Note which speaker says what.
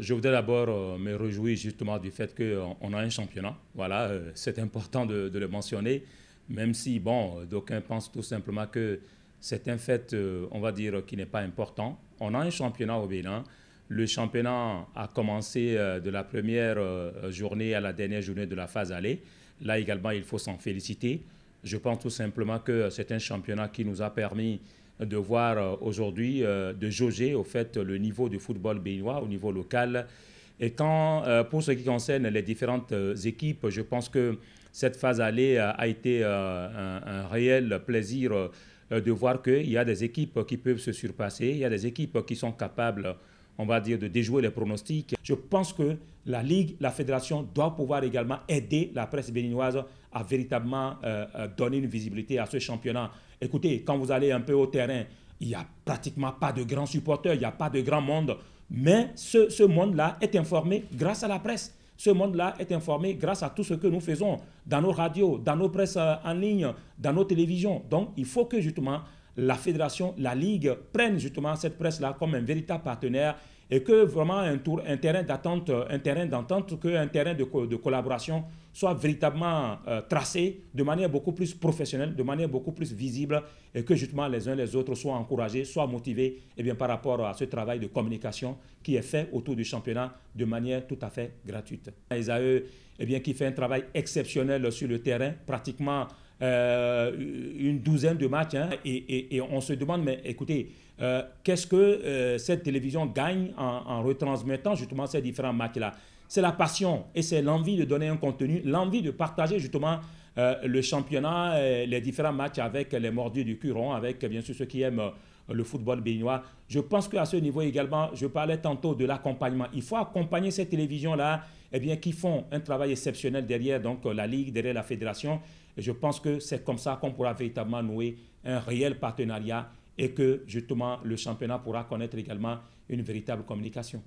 Speaker 1: Je voudrais d'abord me réjouir justement du fait qu'on a un championnat. Voilà, c'est important de le mentionner, même si, bon, d'aucuns pensent tout simplement que c'est un fait, on va dire, qui n'est pas important. On a un championnat au Bénin. Le championnat a commencé de la première journée à la dernière journée de la phase aller. Là également, il faut s'en féliciter. Je pense tout simplement que c'est un championnat qui nous a permis de voir aujourd'hui, de jauger au fait le niveau du football béninois au niveau local. Et quand, pour ce qui concerne les différentes équipes, je pense que cette phase allée a été un réel plaisir de voir qu'il y a des équipes qui peuvent se surpasser, il y a des équipes qui sont capables, on va dire, de déjouer les pronostics. Je pense que la Ligue, la Fédération doit pouvoir également aider la presse béninoise à véritablement donner une visibilité à ce championnat. Écoutez, quand vous allez un peu au terrain, il n'y a pratiquement pas de grands supporters, il n'y a pas de grand monde, mais ce monde-là est informé grâce à la presse. Ce monde-là est informé grâce à tout ce que nous faisons dans nos radios, dans nos presses en ligne, dans nos télévisions. Donc, il faut que justement la fédération, la Ligue prennent justement cette presse-là comme un véritable partenaire et que vraiment un terrain d'entente, qu'un terrain de collaboration soit véritablement tracé de manière beaucoup plus professionnelle, de manière beaucoup plus visible et que justement les uns les autres soient encouragés, soient motivés par rapport à ce travail de communication qui est fait autour du championnat de manière tout à fait gratuite. Esaü, qui fait un travail exceptionnel sur le terrain, pratiquement une douzaine de matchs, hein, et on se demande, mais écoutez, qu'est-ce que cette télévision gagne en retransmettant justement ces différents matchs-là? C'est la passion et c'est l'envie de donner un contenu, l'envie de partager justement le championnat, les différents matchs avec les mordus du Curon, avec bien sûr ceux qui aiment le football béninois. Je pense qu'à ce niveau également, je parlais tantôt de l'accompagnement. Il faut accompagner ces télévisions-là qui font un travail exceptionnel derrière donc, la Ligue, derrière la fédération. Et je pense que c'est comme ça qu'on pourra véritablement nouer un réel partenariat et que justement le championnat pourra connaître également une véritable communication.